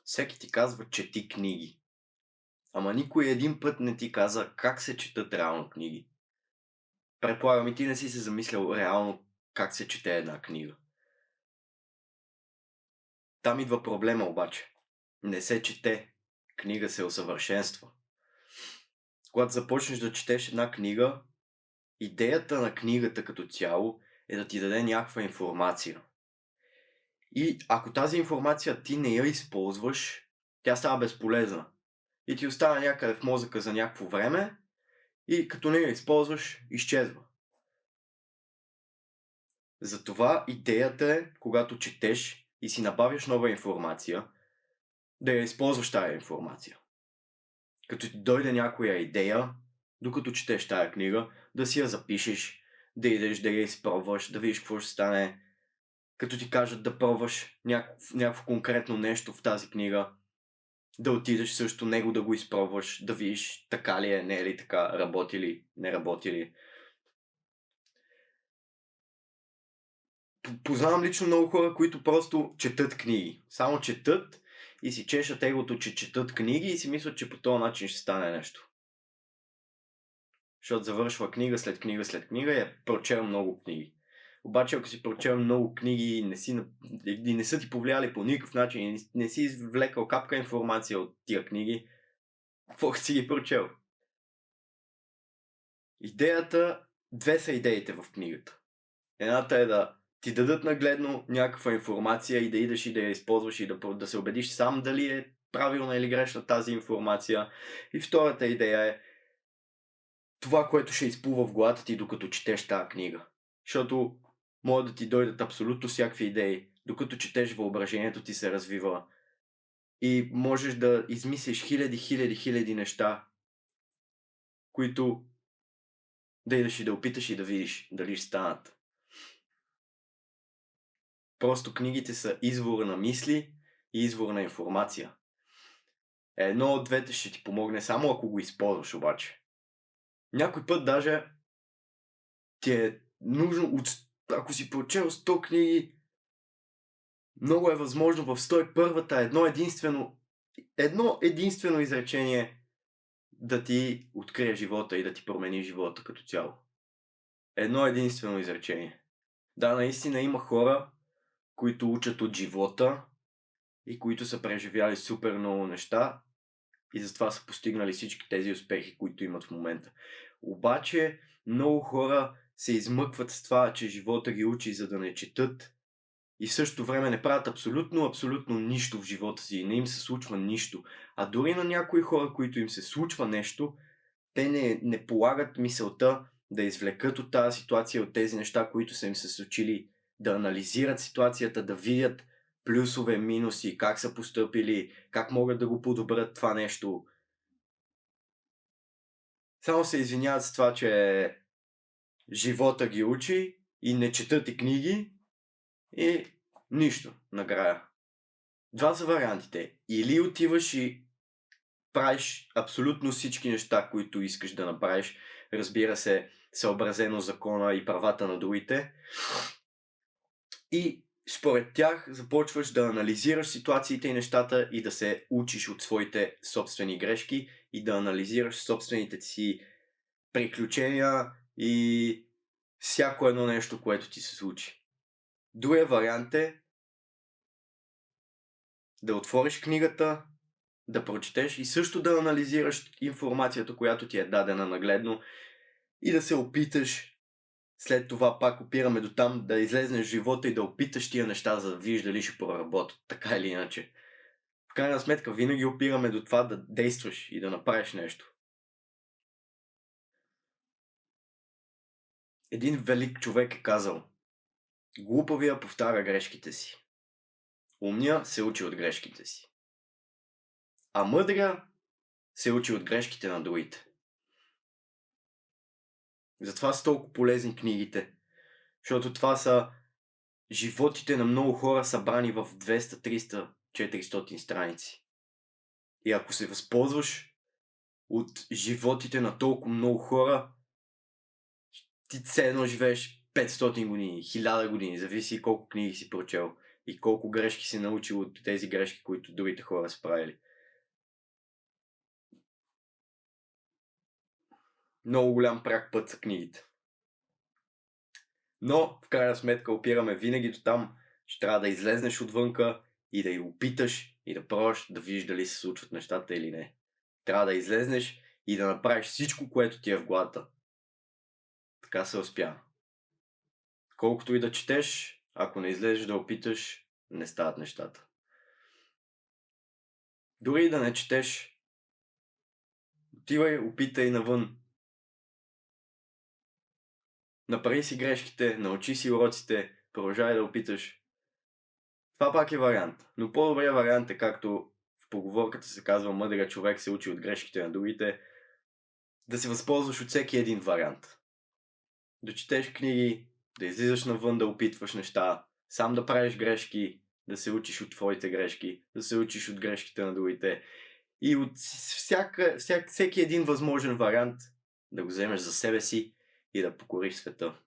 Всеки ти казва, чети книги. Ама никой един път не ти каза как се четат реално книги. Предполагам и ти не си се замислял реално как се чете една книга. Там идва проблема обаче. Не се чете. Книга се усъвършенства. Когато започнеш да четеш една книга, идеята на книгата като цяло е да ти даде някаква информация. И ако тази информация ти не я използваш, тя става безполезна. И ти остава някъде в мозъка за някакво време и като не я използваш, изчезва. Затова идеята е, когато четеш и си набавяш нова информация, да я използваш тая информация. Като ти дойде някоя идея, докато четеш тая книга, да си я запишеш, да идеш да я изпробваш, да видиш какво ще стане. Като ти кажат да пробваш някакво конкретно нещо в тази книга, да отидеш също него да го изпробваш, да видиш така ли е, не е ли така, работи ли, не работи ли. Познавам лично много хора, които просто четат книги. Само четат и си чешат егото, че четат книги и си мислят, че по този начин ще стане нещо. Защото завършва книга след книга след книга и е прочел много книги. Обаче ако си прочел много книги и не са ти повлияли по никакъв начин и не си извлекал капка информация от тия книги, какво си ги прочел? Две са идеите в книгата. Едната е да ти дадат нагледно някаква информация и да идеш и да я използваш и да се убедиш сам дали е правилна или грешна тази информация. И втората идея е това, което ще изплува в главата ти докато четеш тази книга. Защото може да ти дойдат абсолютно всякакви идеи. Докато четеш, въображението ти се развива. И можеш да измислиш хиляди неща, които да идеш и да опиташ и да видиш дали ще станат. Просто книгите са извор на мисли и извор на информация. Едно от двете ще ти помогне само ако го използваш обаче. Някой път даже ти е нужно, ако си прочел 100 книги, много е възможно в 101-та едно единствено изречение да ти открие живота и да ти промени живота като цяло. Едно единствено изречение. Да, наистина има хора, които учат от живота и които са преживяли супер много неща и затова са постигнали всички тези успехи, които имат в момента. Обаче много хора се измъкват с това, че живота ги учи за да не четат и в същото време не правят абсолютно нищо в живота си и не им се случва нищо. А дори на някои хора, които им се случва нещо, те не полагат мисълта да извлекат от тази ситуация, от тези неща, които са им се случили, да анализират ситуацията, да видят плюсове, минуси, как са постъпили, как могат да го подобрят това нещо. Само се извиняват с това, че живота ги учи и не четат и книги и нищо накрая. Два са вариантите. Или отиваш и правиш абсолютно всички неща, които искаш да направиш, разбира се, съобразено закона и правата на другите. И според тях започваш да анализираш ситуациите и нещата и да се учиш от своите собствени грешки и да анализираш собствените си приключения и всяко едно нещо, което ти се случи. Другия вариант е да отвориш книгата, да прочетеш и също да анализираш информацията, която ти е дадена нагледно и да се опиташ, след това пак опираме до там, да излезнеш в живота и да опиташ тия неща, за да видиш дали ще проработят, така или иначе. В крайна сметка винаги опираме до това да действаш и да направиш нещо. Един велик човек е казал: глупавия повтаря грешките си. Умния се учи от грешките си. А мъдрия се учи от грешките на другите. Затова са толкова полезни книгите. Защото това са животите на много хора, събрани в 200, 300, 400 страници. И ако се възползваш от животите на толкова много хора, ти все едно живееш 500 години, 1000 години, зависи колко книги си прочел и колко грешки си научил от тези грешки, които другите хора са правили. Много голям пряк път са книгите. Но, в крайна сметка, опираме винаги до там, че трябва да излезнеш отвънка и да я опиташ и да пробваш да видиш дали се случват нещата или не. Трябва да излезнеш и да направиш всичко, което ти е в главата. Така се успява. Колкото и да четеш, ако не излезеш да опиташ, не стават нещата. Дори и да не четеш, отивай, опитай навън. Направи си грешките, научи си уроците, продължай да опиташ. Това пак е вариант. Но по-добрият вариант е, както в поговорката се казва, мъдрият човек се учи от грешките на другите, да се възползваш от всеки един вариант. Да четеш книги, да излизаш навън, да опитваш неща, сам да правиш грешки, да се учиш от твоите грешки, да се учиш от грешките на другите и от всеки един възможен вариант да го вземеш за себе си и да покориш света.